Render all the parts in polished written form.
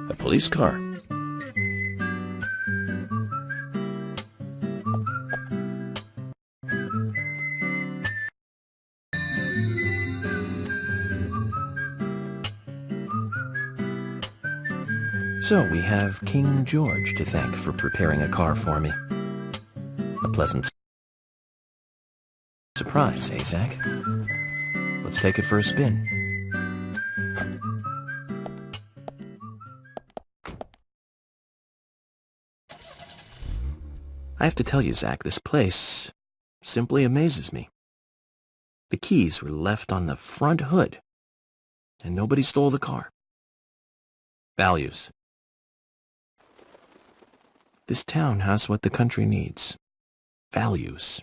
A police car. So we have King George to thank for preparing a car for me. A pleasant surprise, eh, Zach? Let's take it for a spin. I have to tell you, Zach, this place simply amazes me. The keys were left on the front hood, and nobody stole the car. Values. This town has what the country needs. Values.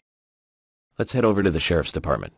Let's head over to the sheriff's department.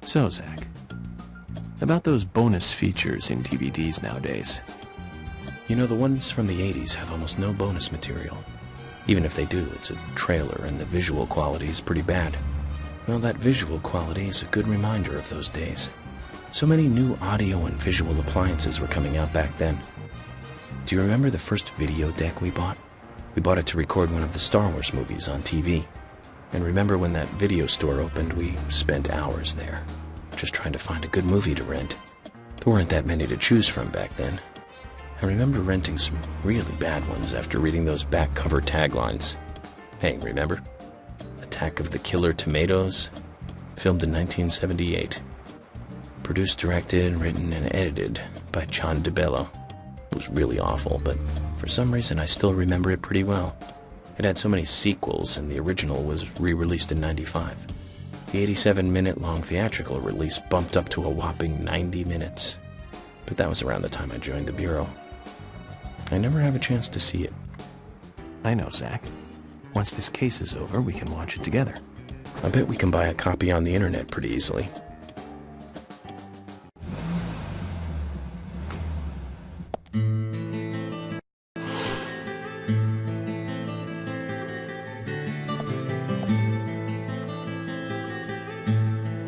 So, Zach, about those bonus features in DVDs nowadays. You know, the ones from the 80s have almost no bonus material. Even if they do, it's a trailer and the visual quality is pretty bad. Well, that visual quality is a good reminder of those days. So many new audio and visual appliances were coming out back then. Do you remember the first video deck we bought? We bought it to record one of the Star Wars movies on TV. And remember when that video store opened, we spent hours there, just trying to find a good movie to rent. There weren't that many to choose from back then. I remember renting some really bad ones after reading those back cover taglines. Hey, remember? Attack of the Killer Tomatoes? Filmed in 1978. Produced, directed, written, and edited by John DeBello. It was really awful, but for some reason I still remember it pretty well. It had so many sequels, and the original was re-released in '95. The 87-minute-long theatrical release bumped up to a whopping 90 minutes. But that was around the time I joined the Bureau. I never have a chance to see it. I know, Zach. Once this case is over, we can watch it together. I bet we can buy a copy on the internet pretty easily.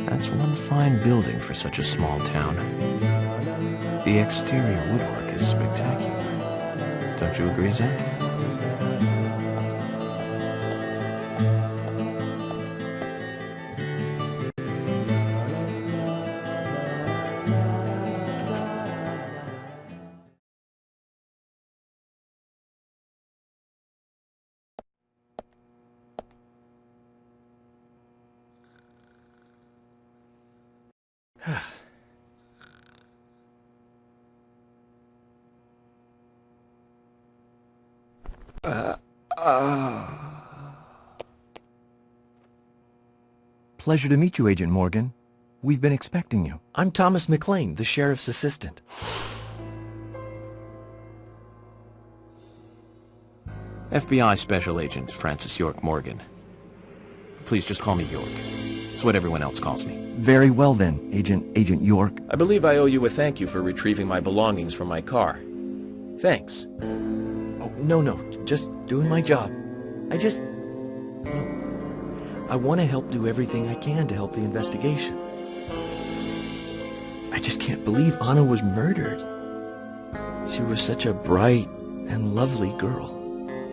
That's one fine building for such a small town. The exterior woodwork is spectacular. Don't you agree, Zach? Pleasure to meet you, Agent Morgan. We've been expecting you. I'm Thomas McLean, the sheriff's assistant. FBI Special Agent Francis York Morgan. Please just call me York. It's what everyone else calls me. Very well then, Agent York. I believe I owe you a thank you for retrieving my belongings from my car. Thanks. Oh, no, just doing my job. I want to help do everything I can to help the investigation. I just can't believe Anna was murdered. She was such a bright and lovely girl.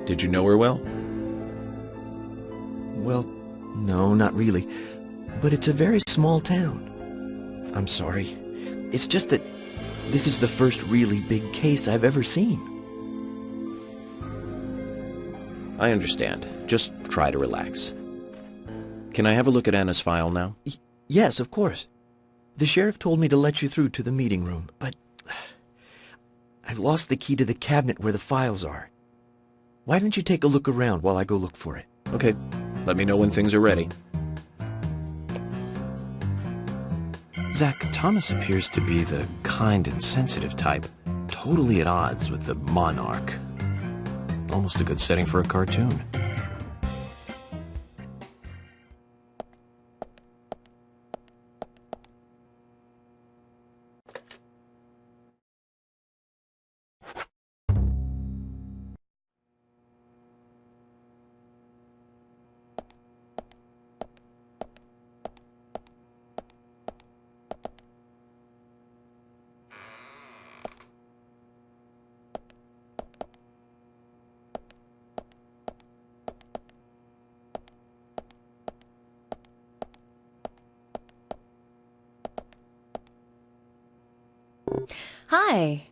Did you know her well? Well, no, not really. But it's a very small town. I'm sorry. It's just that this is the first really big case I've ever seen. I understand. Just try to relax. Can I have a look at Anna's file now? Yes, of course. The sheriff told me to let you through to the meeting room, but I've lost the key to the cabinet where the files are. Why don't you take a look around while I go look for it? Okay, let me know when things are ready. Zach, Thomas appears to be the kind and sensitive type, totally at odds with the monarch. Almost a good setting for a cartoon. Hi.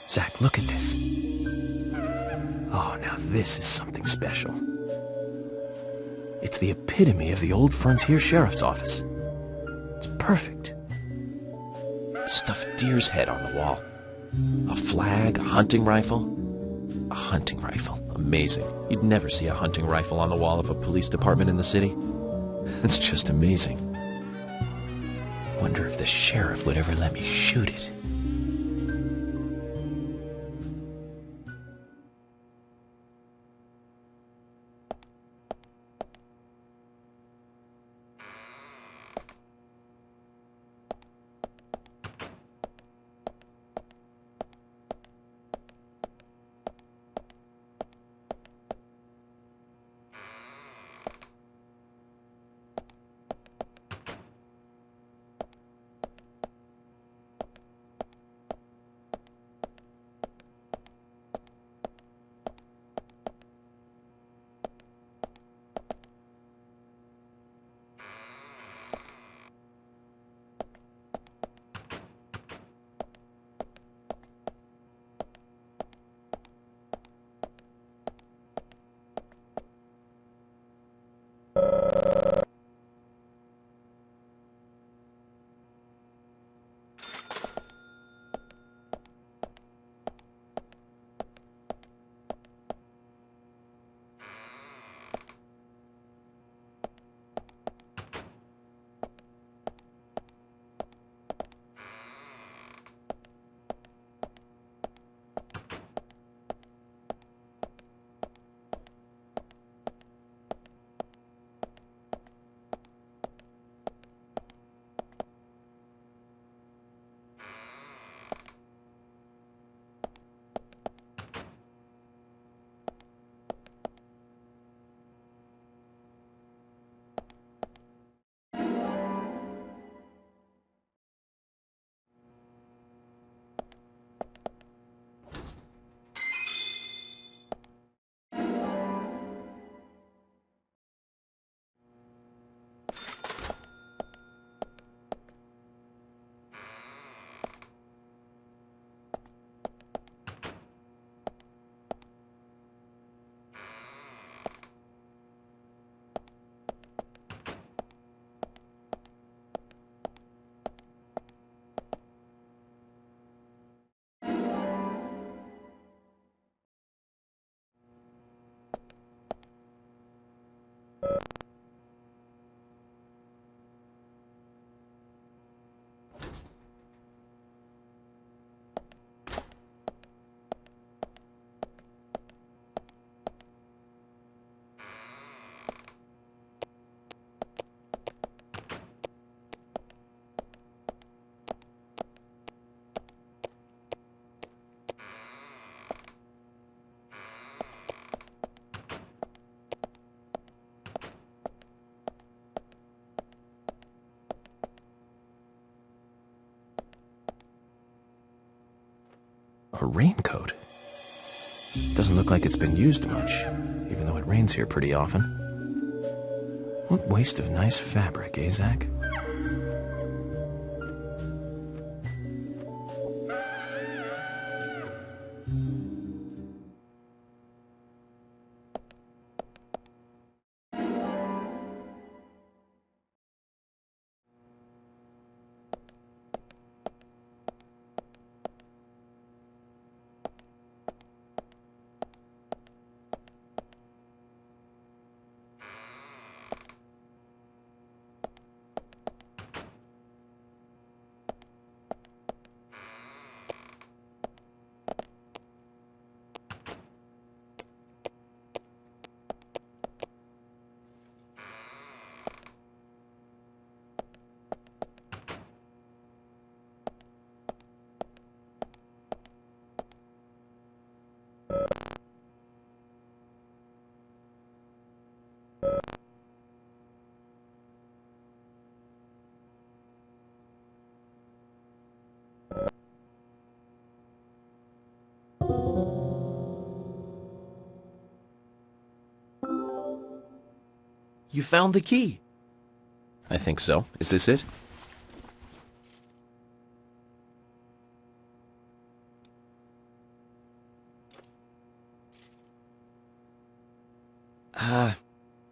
Zach, look at this. Oh, now this is something special. It's the epitome of the old frontier sheriff's office. It's perfect. A stuffed deer's head on the wall. A flag, a hunting rifle. A hunting rifle. Amazing. You'd never see a hunting rifle on the wall of a police department in the city. It's just amazing. Wonder if the sheriff would ever let me shoot it. A raincoat? Doesn't look like it's been used much, even though it rains here pretty often. What waste of nice fabric, eh, Zach? You found the key. I think so. Is this it?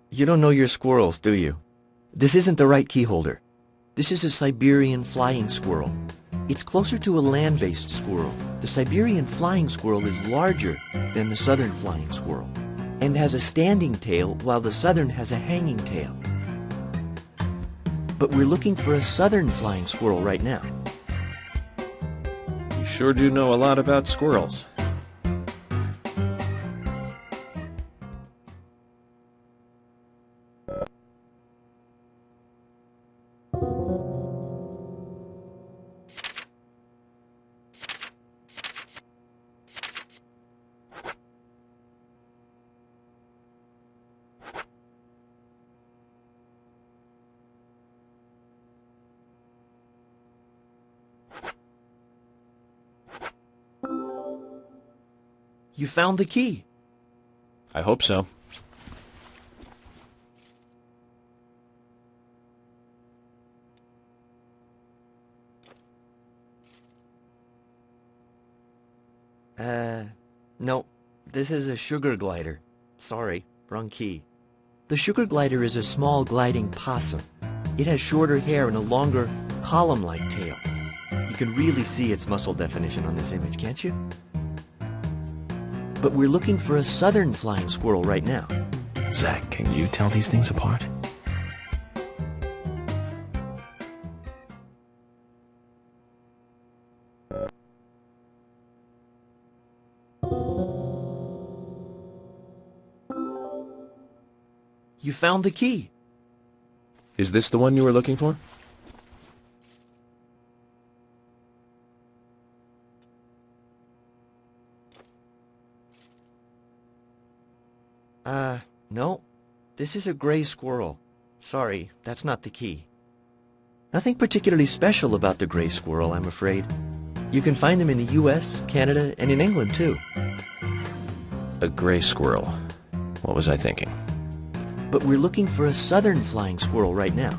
You don't know your squirrels, do you? This isn't the right key holder. This is a Siberian flying squirrel. It's closer to a land-based squirrel. The Siberian flying squirrel is larger than the southern flying squirrel and has a standing tail while the southern has a hanging tail. But we're looking for a southern flying squirrel right now. You sure do know a lot about squirrels. You found the key. I hope so. No. This is a sugar glider. Sorry, wrong key. The sugar glider is a small gliding possum. It has shorter hair and a longer, column-like tail. You can really see its muscle definition on this image, can't you? But we're looking for a southern flying squirrel right now. Zach, can you tell these things apart? You found the key. Is this the one you were looking for? No. This is a gray squirrel. Sorry, that's not the key. Nothing particularly special about the gray squirrel, I'm afraid. You can find them in the US, Canada, and in England, too. A gray squirrel. What was I thinking? But we're looking for a southern flying squirrel right now.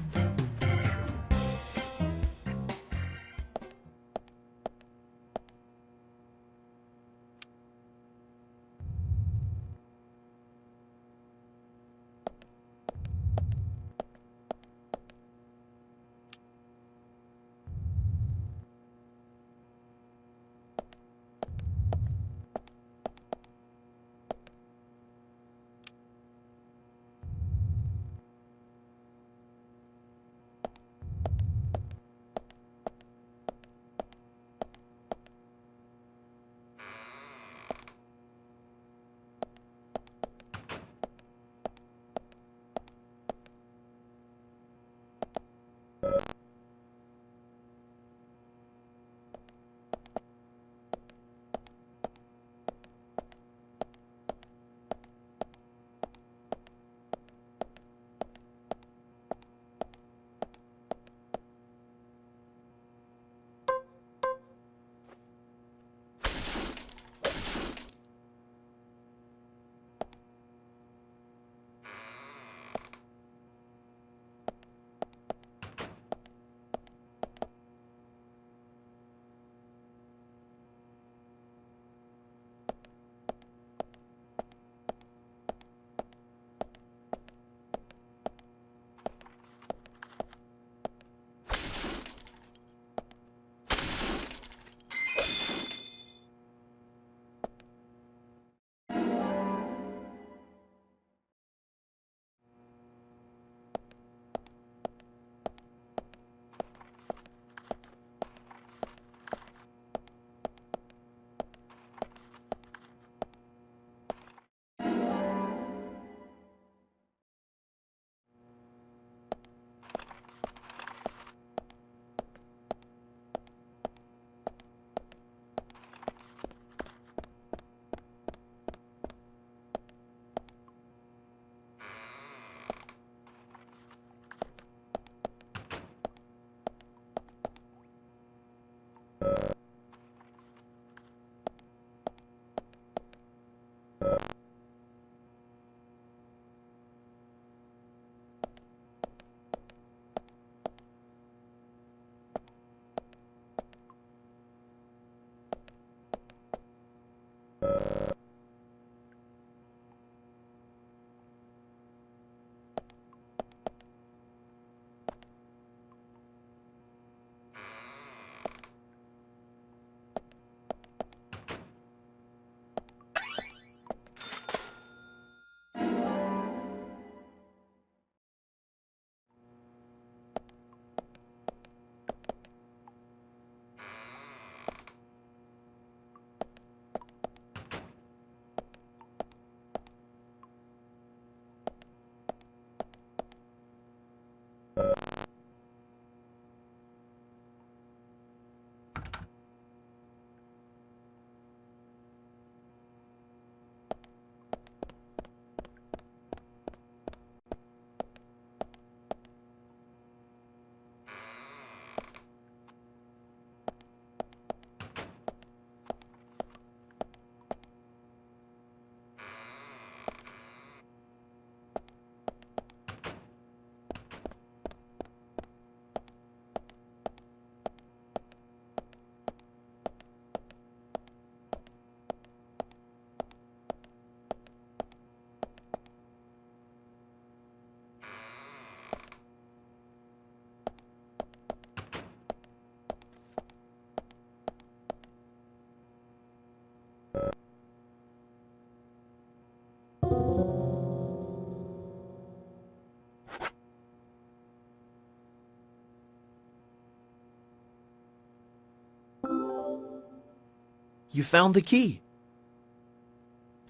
You found the key.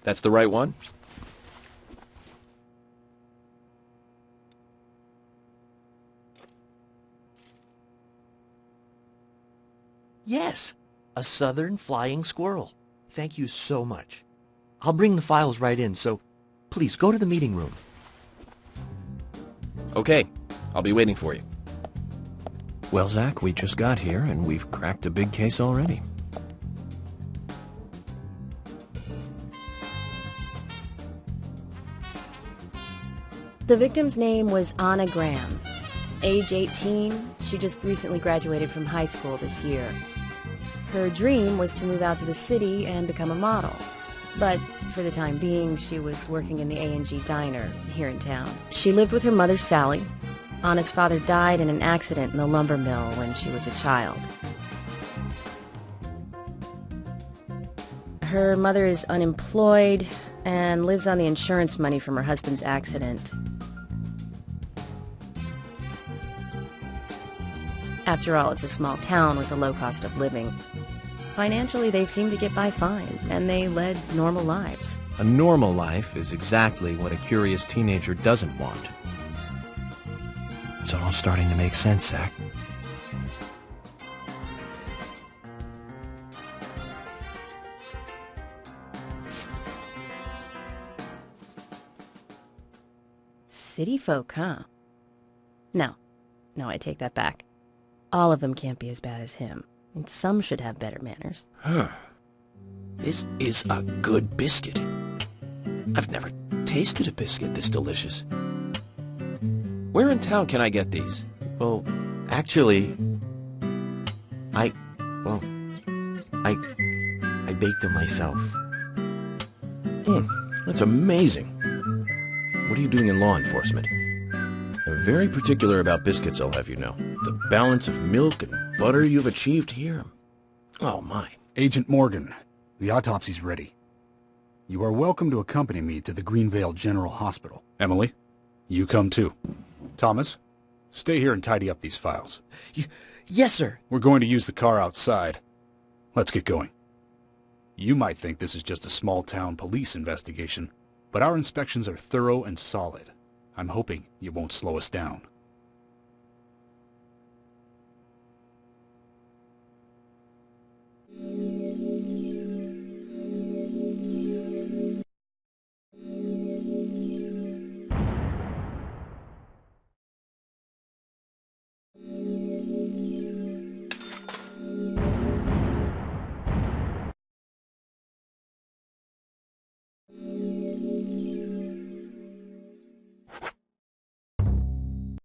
That's the right one? Yes, a southern flying squirrel. Thank you so much. I'll bring the files right in, so please go to the meeting room. Okay, I'll be waiting for you. Well, Zach, we just got here, and we've cracked a big case already. The victim's name was Anna Graham. Age 18, she just recently graduated from high school this year. Her dream was to move out to the city and become a model. But for the time being, she was working in the A&G diner here in town. She lived with her mother, Sally. Anna's father died in an accident in the lumber mill when she was a child. Her mother is unemployed and lives on the insurance money from her husband's accident. After all, it's a small town with a low cost of living. Financially, they seem to get by fine, and they led normal lives. A normal life is exactly what a curious teenager doesn't want. It's all starting to make sense, Zach. City folk, huh? No, I take that back. All of them can't be as bad as him. And some should have better manners. This is a good biscuit. I've never tasted a biscuit this delicious. Where in town can I get these? Well, actually, I baked them myself. That's amazing. What are you doing in law enforcement? I'm very particular about biscuits, I'll have you know. The balance of milk and butter you've achieved here. Oh, my. Agent Morgan, the autopsy's ready. You are welcome to accompany me to the Greenvale General Hospital. Emily, you come too. Thomas, stay here and tidy up these files. Yes, sir. We're going to use the car outside. Let's get going. You might think this is just a small-town police investigation, but our inspections are thorough and solid. I'm hoping you won't slow us down.